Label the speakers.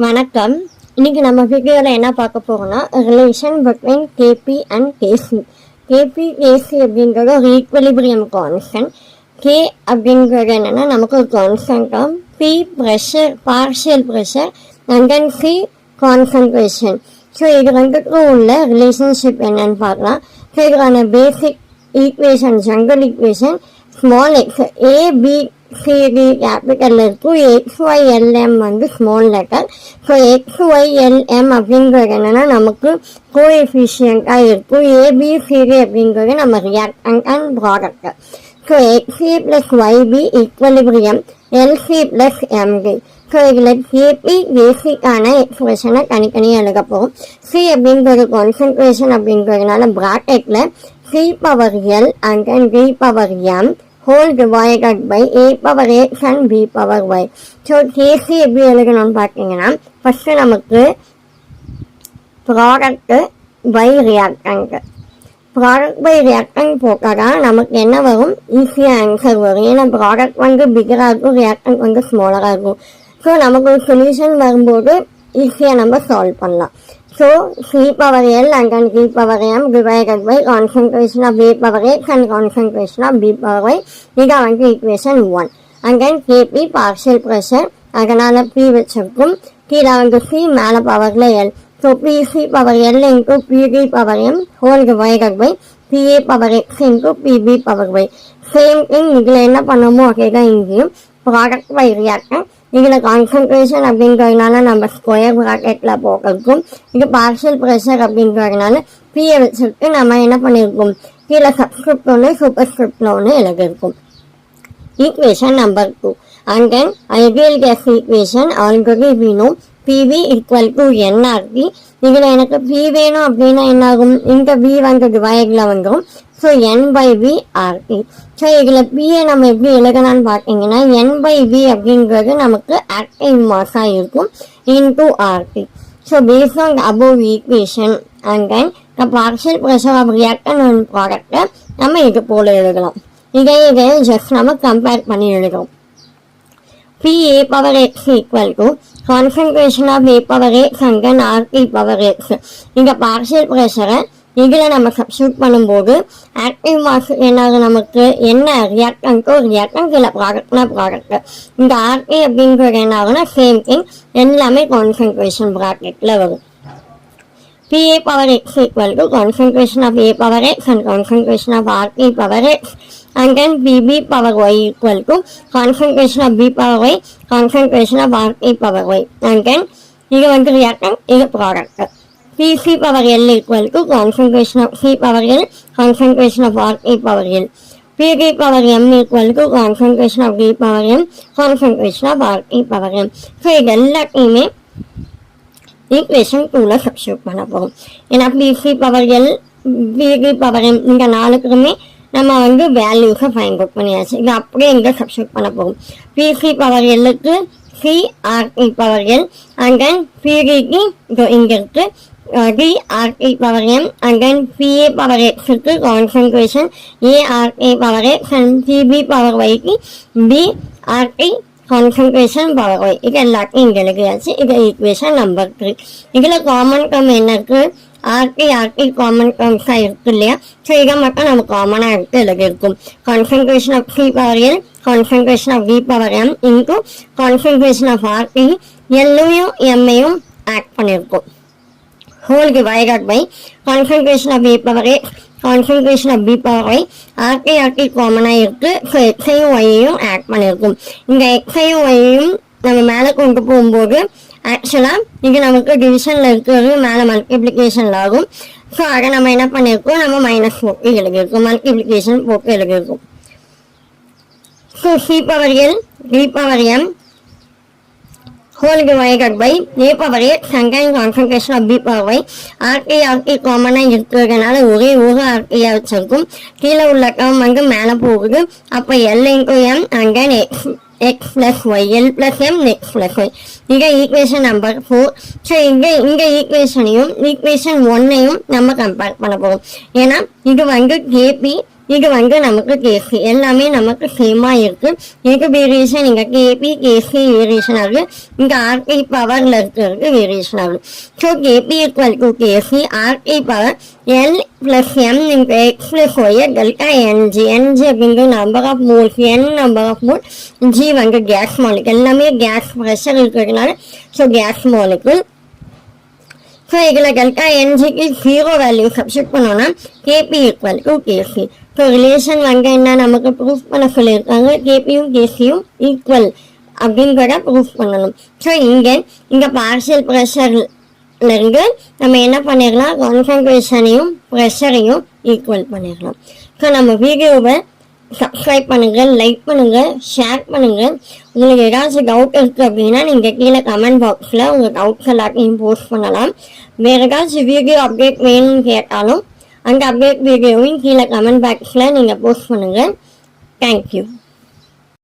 Speaker 1: வணக்கம். இன்னைக்கு நம்ம வீடியோவில் என்ன பார்க்க போறோம்னா relation between KP and KC. KP KC அப்படிங்கிறது ஒரு ஈக்குவலிபிரியம் கான்ஸ்டன்ட். கே அப்படிங்கிறது என்னன்னா நமக்கு ஒரு கான்ஸ்டன்டாக P pressure, partial pressure and then C concentration. So இது ரெண்டுக்கும் உள்ள ரிலேஷன்ஷிப் என்னன்னு பார்க்கலாம். ஸோ இதுக்கான basic equation, general equation small X AB CD கேபிட்டலில் இருக்கும், XYLM வந்து ஸ்மால் லெட்டர். ஸோ XYLM அப்படிங்கிறது என்னென்னா நமக்கு கோஎஃபிஷியண்ட்டாக இருக்கும். ஏபிசிடி அப்படிங்கிறது நம்ம reactant and product. So XC + YB equilibrium LC + MD. So இதில் கேபி பேசிக்கான எக்ஸ்பிரஷனை தனித்தனியாக எழுத போகும். சி அப்படிங்கிறது கான்சன்ட்ரேஷன் அப்படிங்கிறதுனால ப்ராக்கெட்டில் C⁻L and then D⁻M whole divided by A⁻X and B⁻Y. So KC எப்படி எழுதணும்னு பார்த்தீங்கன்னா ஃபஸ்ட்டு நமக்கு product by reactant, product by reactant போட்டால் தான் நமக்கு என்ன வரும், ஈஸியாக ஆன்சர் வரும். ஏன்னா ப்ராடக்ட் வந்து பிகராக இருக்கும், ரியாக்டன்ட் வந்து ஸ்மாலராக இருக்கும். ஸோ நமக்கு ஒரு சொல்யூஷன் வரும்போது ஈஸியாக நம்ம சால்வ் பண்ணலாம். So C⁻L and then D⁻M divided by concentration of A⁻X and concentration of B⁻Y. இதை வந்து equation 1. And then Kp partial pressure, அதனால் P வச்சிருக்கும், கீழே வந்து C மேலே பவரில் L. So PC⁻L into PD⁻M whole divided by PA⁻X into PB⁻Y. Same thing இதில் என்ன பண்ணமோ அதே தான் இங்கேயும் ப்ராடக்ட் பை ரியாக்டன். இதில் கான்சன்ட்ரேஷன் அப்படிங்கிறதுனால நம்ம ஸ்கொயர் ப்ராக்கெட்டில் போட்டிருக்கும். இது பார்ஷியல் ப்ரெஷர் அப்படிங்கிறதுனால பிஏ வச்சுட்டு நம்ம என்ன பண்ணியிருக்கோம், கீழே சப்ஸ்கிரிப்ட் ஒன்று சூப்பர்ஸ்கிரிப்ட் ஒன்று எழுதியிருக்கும். Equation number 2. And then ideal gas equation already we know PV = nRT. இதில் எனக்கு P வேணும் அப்படின்னா என்ன ஆகும், இந்த V வந்து டிவைடில் வந்துடும். So N/V RT. ஸோ இதில் பிஏ நம்ம எப்படி எழுதலான்னு பார்த்தீங்கன்னா N/V அப்படிங்கிறது நமக்கு ஆக்டிவ் மாஸாக இருக்கும் into RT. So paste on above equation and then the partial pressure of reactant and ப்ராடக்டை நம்ம இது போல் எழுதலாம். இதை ஜஸ்ட் நம்ம கம்பேர் பண்ணி எழுதுறோம். PA⁻X = concentration of A⁻X and then RT⁻X. இந்த பார்ஷியல் ப்ரெஷரை இதில் நம்ம சப்ஸ்டியூட் பண்ணும்போது ஆக்டிவ் மாஸ் என்ன நமக்கு என்ன ரியாக்டன்ட்டோ ரியாக்டன்ட், இல்லை ப்ராடக்ட்னா ப்ராடக்ட். இந்த RT அப்படிங்கிறது என்ன ஆகுனா சேம் திங், எல்லாமே கான்சன்ட்ரேஷன் ப்ராக்கெட்டில் வரும். PA⁻X = concentration of A⁻X and concentration of RT⁻X and then PB⁻Y = concentration of B⁻Y, concentration of RT⁻Y and then இது வந்து ரியாக்டன்ட், இது product. PC⁻L = concentration of C⁻L, concentration of RT⁻L. PD⁻M = concentration of D⁻M, concentration of RT⁻M. So இது எல்லாத்தையுமே equation 2ல substitute பண்ண போகும். ஏன்னா PC⁻L, PD⁻M இந்த நாலுக்குமே நம்ம வந்து வேல்யூஸை ஃபைண்ட் அவுட் பண்ணியாச்சு. இது அப்படியே இங்கே சப்ஸ்டியூட் பண்ண போகும். PC⁻L-க்கு CRT⁻L and then PDக்கு இங்கே இருக்கு DRT⁻M and then PA⁻X-க்கு concentration ART⁻X and PB⁻Y-க்கு BRT concentration /Y. இது எல்லாத்தையும் இங்கே எழுதியாச்சு. இது ஈக்குவேஷன் நம்பர் 3. இதில் காமன் டேர்ம் என்ன இருக்குது, RT காமன் டேர்ம்ஸாக இருக்கு இல்லையா. ஸோ இதை மட்டும் நம்ம காமனாக எடுத்து எழுதியிருக்கும். Concentration of C⁻L, concentration of D⁻M into concentration of RT எல்லையும் எம்மையும் ஆட் பண்ணியிருக்கோம். whole divided by concentration of A⁻X, concentration of B⁻Y. RT காமனாக இருக்குது. ஸோ எக்ஸையும் ஒய்யையும் ஆட் பண்ணியிருக்கும். இந்த எக்ஸையும் ஒய்யையும் நம்ம மேலே கொண்டு போகும்போது ஆக்சுவலாக இது நமக்கு டிவிஷனில் இருக்கிறது மேலே மல்டிப்ளிகேஷனில் ஆகும். ஸோ அதை நம்ம என்ன பண்ணியிருக்கோம், நம்ம மைனஸ் போட்டு எழுதியிருக்கோம், மல்டிப்ளிகேஷன் போட்டு எழுதியிருக்கோம். So C⁻L, D⁻M whole divided by A⁻X and then concentration of B⁻Y. RT காமனாக இருக்கிறதுனால ஒரே ஒரு RT-யாக வச்சிருக்கும். கீழே உள்ள டேர்ம் வந்து மேலே போகுது. அப்போ L into M and then X plus Y, L plus M, X plus Y. இங்கே ஈக்குவேஷன் நம்பர் 4. ஸோ இந்த ஈக்குவேஷனையும் ஈக்குவேஷன் 1ஐயும் நம்ம கம்பேர் பண்ண போகிறோம். ஏன்னா இது வந்து KP, இது வந்து நமக்கு கேசி எல்லாமே நமக்கு சேமாக இருக்குது. இதுக்கு வேரியேஷன் இங்கே கேபி கேசி வேரியேஷன் ஆகுது, இங்கே ஆர்டி பவரில் இருக்கிறதுக்கு வேரியேஷன் ஆகுது. So KP equal to KC RT power L plus M into X plus Y delta NG. NG அப்படிங்கிற number of moles, N number of mole, G வந்து கேஸ் மாலிகுல். எல்லாமே gas pressure இருக்கிறதுனால so gas molecule. So இதில் delta என்ஜிக்கு 0 value substitute பண்ணோன்னா KP equal to KC. So relation வந்து என்ன நமக்கு ப்ரூஃப் பண்ண சொல்லியிருக்காங்க, கேபியும் கேசியும் ஈக்குவல் அப்படிங்கிறத ப்ரூஃப் பண்ணணும். ஸோ இங்கே பார்ஷியல் ப்ரெஷர்லேருந்து நம்ம என்ன பண்ணிடலாம், கான்சன்ட்ரேஷனையும் ப்ரெஷரையும் ஈக்குவல் பண்ணிடலாம். ஸோ நம்ம வீடியோவை சப்ஸ்கிரைப் பண்ணுங்கள், லைக் பண்ணுங்கள், ஷேர் பண்ணுங்கள். உங்களுக்கு ஏதாச்சும் டவுட் இருக்குது அப்படின்னா நீங்கள் கீழே கமெண்ட் பாக்ஸில் உங்கள் டவுட்ஸ் எல்லாத்தையும் போஸ்ட் பண்ணலாம். வேறு ஏதாச்சும் வீடியோ அப்டேட் வேணும்னு கேட்டாலும் அந்த அப்டேட் வீடியோவையும் கீழே கமெண்ட் பாக்ஸில் நீங்கள் போஸ்ட் பண்ணுங்கள். தேங்க்யூ.